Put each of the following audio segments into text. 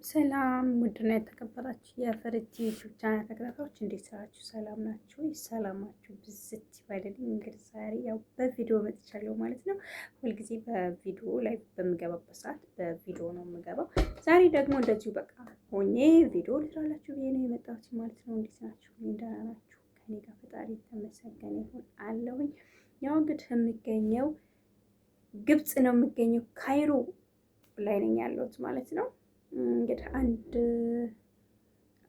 ሰላም ውድና የተከበራችሁ የፈረጂ ዩቲዩብ ቻናል ተከታታዮች እንዴት ናችሁ? ሰላም ናችሁ? ሰላማችሁ ብዝት ይበልልኝ። እንግዲህ ዛሬ ያው በቪዲዮ መጥቻለሁ ማለት ነው። ሁልጊዜ በቪዲዮ ላይ በምገባበት ሰዓት በቪዲዮ ነው የምገባው። ዛሬ ደግሞ እንደዚሁ በቃ ሆኜ ቪዲዮ ልስራላችሁ ብዬ ነው የመጣሁት ማለት ነው። እንዴት ናችሁ? ደህና ናችሁ? ከኔ ጋር ፈጣሪ የተመሰገነ ይሁን አለሁኝ። ያው እንግዲህ የምገኘው ግብጽ ነው የምገኘው ካይሮ ላይ ነኝ ያለሁት ማለት ነው። እንግዲህ አንድ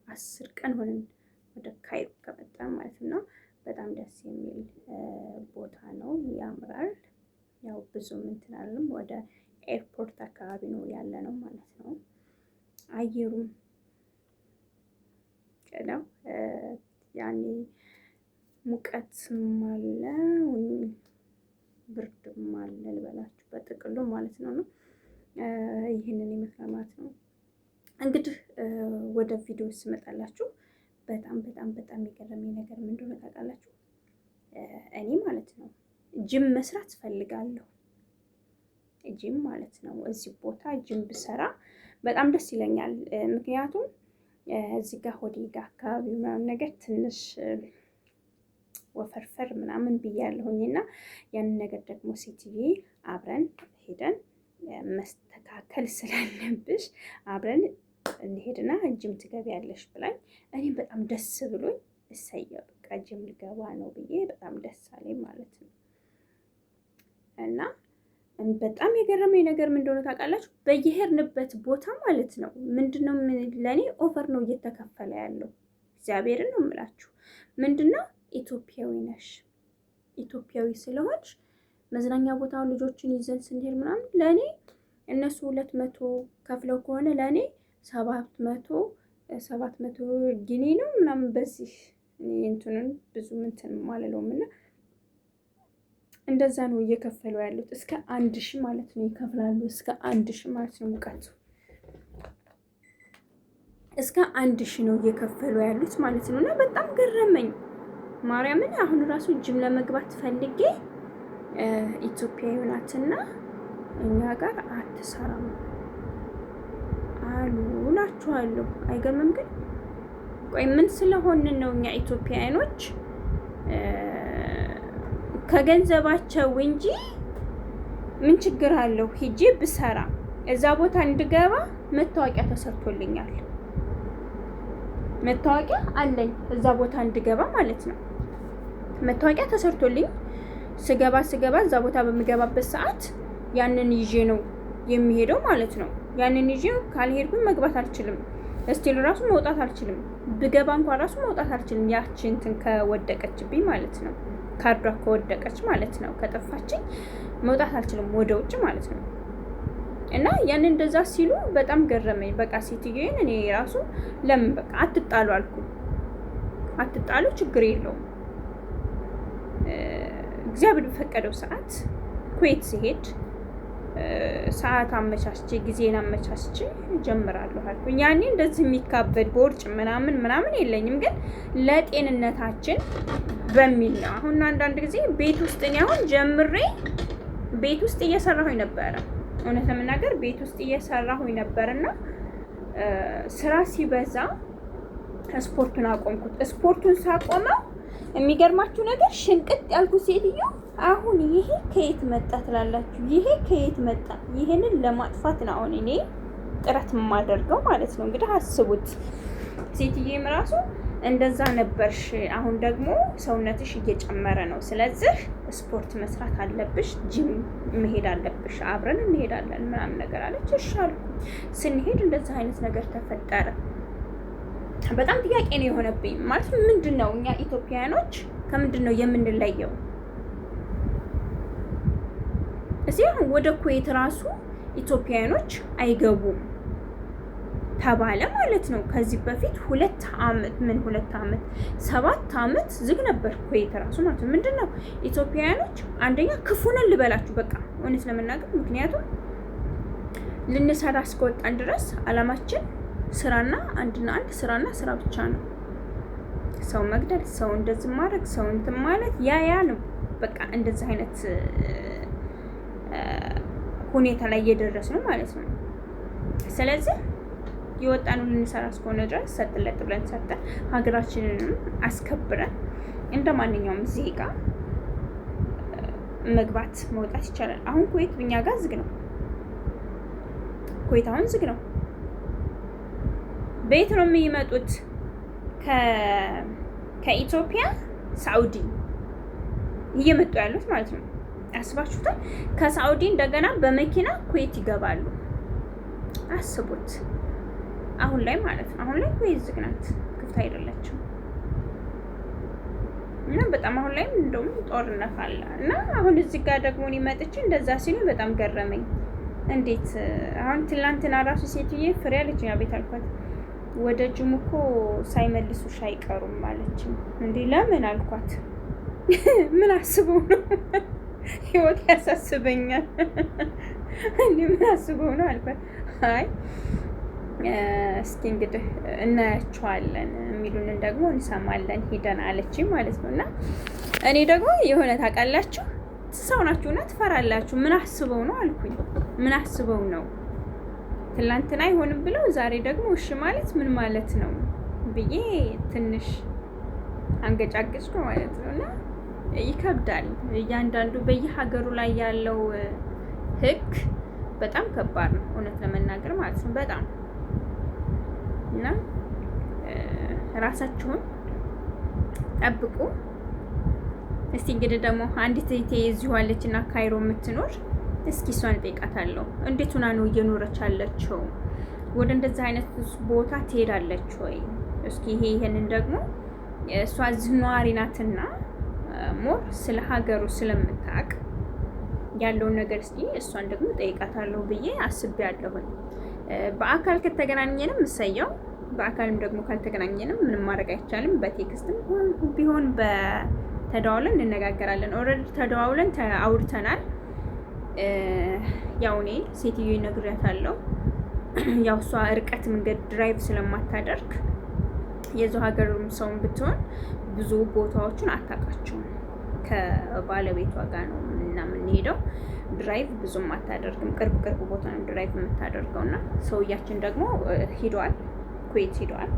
10 ቀን ሆነን ወደ ካይሮ ከመጣን ማለት ነው። በጣም ደስ የሚል ቦታ ነው፣ ያምራል። ያው ብዙም እንትን አለም ወደ ኤርፖርት አካባቢ ነው ያለ ነው ማለት ነው። አየሩም ነው ያኔ ሙቀትም አለ ብርድም አለ ልበላችሁ በጥቅሉ ማለት ነው። ይህንን ይመስላል ማለት ነው። እንግዲህ ወደ ቪዲዮ ስመጣላችሁ በጣም የገረመኝ ነገር ምን እንደሆነ ታውቃላችሁ? እኔ ማለት ነው ጂም መስራት ፈልጋለሁ። ጂም ማለት ነው እዚህ ቦታ ጂም ብሰራ በጣም ደስ ይለኛል። ምክንያቱም እዚህ ጋር ሆዴ ጋር አካባቢ ምናምን ነገር ትንሽ ወፈርፈር ምናምን ብያለሁኝና ያንን ነገር ደግሞ ሴትዬ አብረን ሄደን መስተካከል ስላለብሽ አብረን እንሄድና ጂም ትገቢያለሽ ብላኝ እኔም በጣም ደስ ብሎኝ እሰየው በቃ ጂም ልገባ ነው ብዬ በጣም ደስ አለኝ ማለት ነው። እና በጣም የገረመኝ ነገር ምን እንደሆነ ታውቃላችሁ? በየሄድንበት ቦታ ማለት ነው ምንድነው ለኔ ኦፈር ነው እየተከፈለ ያለው። እግዚአብሔርን ነው የምላችሁ። ምንድነው ኢትዮጵያዊ ነሽ፣ ኢትዮጵያዊ ስለሆንሽ መዝናኛ ቦታውን ልጆችን ይዘን ስንሄድ ምናምን ለኔ እነሱ 200 ከፍለው ከሆነ ለኔ 700 ጊኒ ነው ምናምን በዚህ እንትኑን ብዙ እንትን ማለለውም እና እንደዛ ነው እየከፈሉ ያሉት። እስከ 1000 ማለት ነው ይከፍላሉ። እስከ 1000 ማለት ነው ሙቀቱ እስከ 1000 ነው እየከፈሉ ያሉት ማለት ነው። እና በጣም ገረመኝ ማርያምን። አሁን ራሱ ጂም ለመግባት ፈልጌ ኢትዮጵያዊ ናትና እኛ ጋር አትሰራም አሉ እላችኋለሁ። አይገርምም? ግን ቆይ ምን ስለሆንን ነው እኛ ኢትዮጵያውያኖች ከገንዘባቸው እንጂ ምን ችግር አለው? ሂጄ ብሰራ እዛ ቦታ እንድገባ መታወቂያ ተሰርቶልኛል። መታወቂያ አለኝ እዛ ቦታ እንድገባ ማለት ነው። መታወቂያ ተሰርቶልኝ ስገባ እዛ ቦታ በሚገባበት ሰዓት ያንን ይዤ ነው የሚሄደው ማለት ነው። ያንን ይዤ ካልሄድኩኝ መግባት አልችልም። እስቲል ራሱ መውጣት አልችልም። ብገባ እንኳን ራሱ መውጣት አልችልም። ያቺ እንትን ከወደቀችብኝ ማለት ነው። ካርዷ ከወደቀች ማለት ነው። ከጠፋችኝ መውጣት አልችልም ወደ ውጭ ማለት ነው። እና ያን እንደዛ ሲሉ በጣም ገረመኝ። በቃ ሴትዮዬን እኔ ራሱ ለምን በቃ አትጣሉ አልኩ። አትጣሉ፣ ችግር የለውም። እግዚአብሔር በፈቀደው ሰዓት ኩዌት ሲሄድ ሰዓት አመቻችቼ ጊዜን አመቻችቼ ጀምራለሁ አልኩኝ። ያኔ እንደዚህ የሚካበድ ቦርጭ ምናምን የለኝም፣ ግን ለጤንነታችን በሚል ነው። አሁን አንዳንድ ጊዜ ቤት ውስጥ እኔ አሁን ጀምሬ ቤት ውስጥ እየሰራሁኝ ነበረ። እውነት ለመናገር ቤት ውስጥ እየሰራሁኝ ነበርና ስራ ሲበዛ ስፖርቱን አቆምኩት። ስፖርቱን ሳቆመው የሚገርማችሁ ነገር ሽንቅጥ ያልኩት ሴትዮ አሁን ይሄ ከየት መጣ ትላላችሁ? ይሄ ከየት መጣ? ይሄንን ለማጥፋት ነው አሁን እኔ ጥረት የማደርገው ማለት ነው። እንግዲህ አስቡት፣ ሴትዮዬም ራሱ እንደዛ ነበርሽ፣ አሁን ደግሞ ሰውነትሽ እየጨመረ ነው፣ ስለዚህ ስፖርት መስራት አለብሽ፣ ጂም መሄድ አለብሽ፣ አብረን እንሄዳለን ምናምን ነገር አለች። እሺ አልኩ። ስንሄድ እንደዛ አይነት ነገር ተፈጠረ። በጣም ጥያቄ ነው የሆነብኝ። ማለት ምንድን ነው እኛ ኢትዮጵያውያኖች ከምንድን ነው የምንለየው? እዚህ ወደ ኩዌት ራሱ ኢትዮጵያውያኖች አይገቡም ተባለ ማለት ነው። ከዚህ በፊት 2 ዓመት 7 ዓመት ዝግ ነበር ኩዌት ራሱ ማለት ነው። ምንድን ነው ኢትዮጵያውያኖች አንደኛ ክፉ ነን ልበላችሁ በቃ እውነት ለመናገር። ምክንያቱም ልንሰራ እስከወጣን ድረስ አላማችን ስራና አንድና አንድ ስራና ስራ ብቻ ነው። ሰው መግደል፣ ሰው እንደዚህ ማድረግ፣ ሰው እንትን ማለት ያ ነው በቃ እንደዚህ አይነት ሁኔታ ላይ እየደረስ ነው ማለት ነው። ስለዚህ የወጣነው ልንሰራ እስከሆነ ድረስ ሰጥለጥ ብለን ሰርተን ሀገራችንንም አስከብረን እንደ ማንኛውም ዜጋ መግባት መውጣት ይቻላል። አሁን ኩዌት እኛ ጋር ዝግ ነው። ኩዌት አሁን ዝግ ነው። ቤት ነው የሚመጡት ከኢትዮጵያ ሳኡዲ እየመጡ ያሉት ማለት ነው። አስባችሁታል? ከሳኡዲ እንደገና በመኪና ኩዌት ይገባሉ። አስቡት። አሁን ላይ ማለት ነው። አሁን ላይ ኩዌት ዝግ ናት፣ ክፍት አይደለችም። እና በጣም አሁን ላይ እንደውም ጦርነት አለ እና አሁን እዚህ ጋር ደግሞ መጥቼ እንደዛ ሲሉ በጣም ገረመኝ። እንዴት አሁን ትላንትና ራሱ ሴትዬ ፍሬ አለችኝ። አቤት አልኳት። ወደ ጅሙ እኮ ሳይመልሱሽ አይቀሩም አለችኝ። እንዴ ለምን አልኳት። ምን አስበው ነው? ህይወት ያሳስበኛል። እንዴ ምን አስበው ነው አልኳት። አይ እስኪ እንግዲህ እናያቸዋለን የሚሉንን ደግሞ እንሰማለን ሂደን አለችኝ ማለት ነው። እና እኔ ደግሞ የሆነ ታውቃላችሁ ሰው ናችሁና ትፈራላችሁ። ምን አስበው ነው አልኩኝ። ምን አስበው ነው ትላንትና አይሆንም ብለው ዛሬ ደግሞ እሺ ማለት ምን ማለት ነው ብዬ ትንሽ አንገጫገጭኩ ማለት ነው። እና ይከብዳል። እያንዳንዱ በየሀገሩ ላይ ያለው ህግ በጣም ከባድ ነው እውነት ለመናገር ማለት ነው። በጣም እና ራሳችሁን ጠብቁ። እስቲ እንግዲህ ደግሞ አንዲት እህቴ እዚሁ አለች እና ካይሮ የምትኖር እስኪ እሷን እጠይቃታለሁ። እንዴት ሆና ነው እየኖረች አለችው? ወደ እንደዚህ አይነት ቦታ ትሄዳለች ወይ? እስኪ ይሄንን ደግሞ እሷ እዚህ ነዋሪ ናትና ሞር ስለ ሀገሩ ስለምታውቅ ያለውን ነገር እስኪ እሷን ደግሞ እጠይቃታለሁ ብዬ አስቤያለሁኝ። በአካል ከተገናኘንም እሰየው፣ በአካልም ደግሞ ካልተገናኘንም ምንም ማድረግ አይቻልም። በቴክስትም ቢሆን በተደዋውለን እንነጋገራለን። ኦልሬዲ ተደዋውለን አውርተናል። ያው እኔ ሴትዮ ይነግሪያታለሁ። ያው እሷ ርቀት መንገድ ድራይቭ ስለማታደርግ የዛው ሀገርም ሰውን ብትሆን ብዙ ቦታዎችን አታውቃቸውም። ከባለቤቷ ጋር ነው እና የምንሄደው። ድራይቭ ብዙም አታደርግም። ቅርብ ቦታ ነው ድራይቭ የምታደርገው። እና ሰውያችን ደግሞ ሂዷል፣ ኩዌት ሂዷል።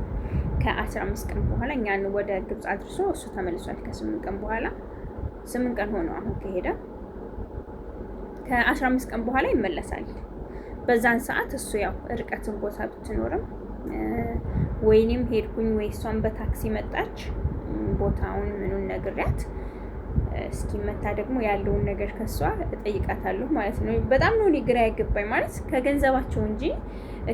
ከ15 ቀን በኋላ እኛን ወደ ግብፅ አድርሶ እሱ ተመልሷል። ከ8 ቀን በኋላ 8 ቀን ሆነው አሁን ከሄደ ከ15 ቀን በኋላ ይመለሳል። በዛን ሰዓት እሱ ያው ርቀትን ቦታ ብትኖርም ወይኔም ሄድኩኝ ወይ እሷን በታክሲ መጣች ቦታውን ምኑን ነግሪያት እስኪመታ ደግሞ ያለውን ነገር ከሷ እጠይቃታለሁ ማለት ነው። በጣም ነው እኔ ግራ ያገባኝ ማለት ከገንዘባቸው እንጂ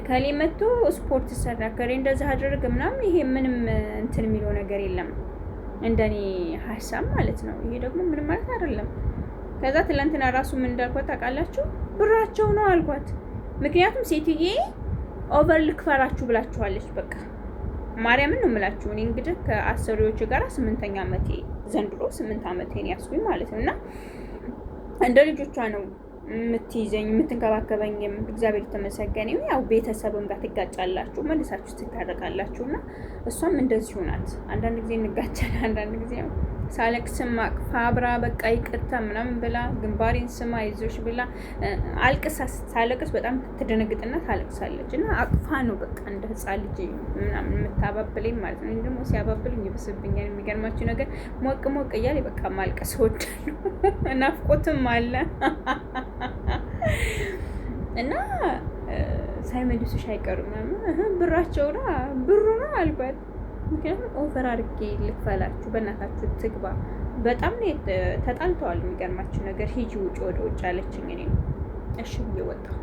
ከሌ መጥቶ ስፖርት ሰራ ከሌ እንደዛ አደረገ ምናምን ይሄ ምንም እንትን የሚለው ነገር የለም እንደኔ ሀሳብ ማለት ነው። ይሄ ደግሞ ምንም ማለት አይደለም። ከዛ ትላንትና ራሱ ምን እንዳልኳት ታውቃላችሁ? ብራቸው ነው አልኳት። ምክንያቱም ሴትዬ ኦቨር ልክፈራችሁ ብላችኋለች። በቃ ማርያምን ነው የምላችሁ። እኔ እንግዲህ ከአሰሪዎች ጋር 8ኛ ዓመቴ ዘንድሮ 8 ዓመቴን ያስኩኝ ማለት ነው። እና እንደ ልጆቿ ነው የምትይዘኝ የምትንከባከበኝ። እግዚአብሔር የተመሰገነ ይሁን። ያው ቤተሰብም ጋር ትጋጫላችሁ መልሳችሁ ትታረቃላችሁ። እና እሷም እንደዚሁ ናት። አንዳንድ ጊዜ እንጋጫለን፣ አንዳንድ ጊዜ ነው ሳለቅስም አቅፋ አብራ በቃ ይቅርታ ምናምን ብላ ግንባሬን ስማ ይዞሽ ብላ አልቅሳ ሳለቅስ በጣም ትደነግጥና ታለቅሳለች። እና አቅፋ ነው በቃ እንደ ህፃን ልጅ ምናምን የምታባብለኝ ማለት ነው። ደግሞ ሲያባብልኝ ይብስብኛል። የሚገርማችሁ ነገር ሞቅ ሞቅ እያለ በቃ ማልቀስ እወዳለሁ። ናፍቆትም አለ እና ሳይመልሱሽ አይቀሩም ምናምን ብራቸው ብሩ ነው አልኳት። ምክንያቱም ኦቨር አድርጌ ልክፈላችሁ በእናታችሁ ትግባ። በጣም ነው ተጣልተዋል። የሚገርማችሁ ነገር ሂጂ ውጭ ወደ ውጭ አለችኝ። እኔ እሺ ብዬ ወጣሁ።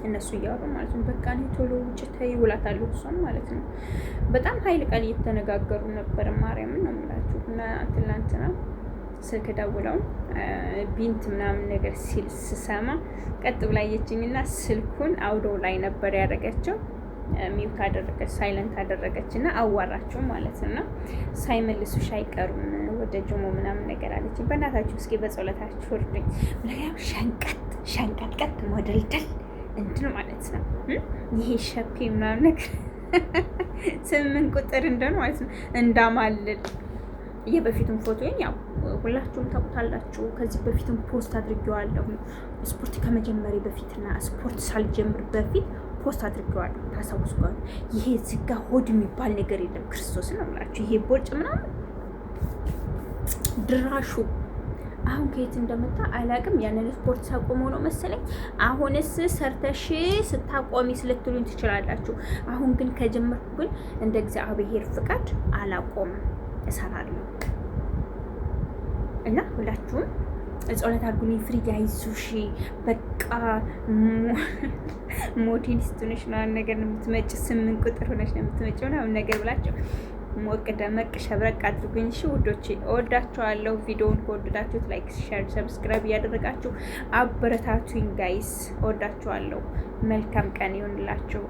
እነሱ እያወሩ ማለት ነው በቃ እኔ ቶሎ ውጭ ተይ ውላታለሁ እሷም ማለት ነው። በጣም ኃይል ቃል እየተነጋገሩ ነበር። ማርያምን ነው የምላችሁ። እና ትላንትና ስልክ ደውለው ቢንት ምናምን ነገር ሲል ስሰማ ቀጥ ብላ አየችኝና ስልኩን አውዶ ላይ ነበር ያደረገችው። ሚውት አደረገች፣ ሳይለንት አደረገች እና አዋራችሁ ማለት ነው። ሳይመልሱሽ አይቀሩም ወደ ጆሞ ምናምን ነገር አለች። በእናታችሁ እስኪ በጸሎታችሁ እርዱኝ። ሸንቀጥ ሞደልደል እንትን ማለት ነው። ይሄ ሸፔ ምናምን ነገር 8 ቁጥር እንደሆነ ማለት ነው እንዳማልል የበፊቱን ፎቶዬን ያው ሁላችሁም ታውቁታላችሁ። ከዚህ በፊትም ፖስት አድርጌዋለሁ። ስፖርት ከመጀመሪያ በፊትና ስፖርት ሳልጀምር በፊት ፖስት አድርገዋለሁ ታስታውሱ ጋር። ይሄ ዝጋ ሆድ የሚባል ነገር የለም። ክርስቶስ ነው የምላችሁ። ይሄ ቦርጭ ምናምን ድራሹ አሁን ከየት እንደመጣ አላቅም። ያንን ስፖርት ሳቆመው ነው መሰለኝ። አሁንስ ሰርተሽ ስታቆሚ ስለትሉኝ ትችላላችሁ። አሁን ግን ከጀመርኩ ግን እንደ እግዚአብሔር ፍቃድ አላቆምም፣ እሰራለሁ። እና ሁላችሁም ጸሎት አድርጉልኝ። ፍሪድ አይዞሽ፣ በቃ ሞዴሊስት ነሽ ነው ነገር ነው የምትመጪ፣ 8 ቁጥር ሆነሽ ነው የምትመጪ ምናምን ነገር ብላችሁ ሞቅ ደመቅ ሸብረቅ አድርጉኝ። እሺ ውዶቼ እወዳችኋለሁ። ቪዲዮውን ከወደዳችሁት ላይክ፣ ሼር፣ ሰብስክራይብ እያደረጋችሁ አበረታቱኝ ጋይስ። እወዳችኋለሁ። መልካም ቀን ይሁንላችሁ።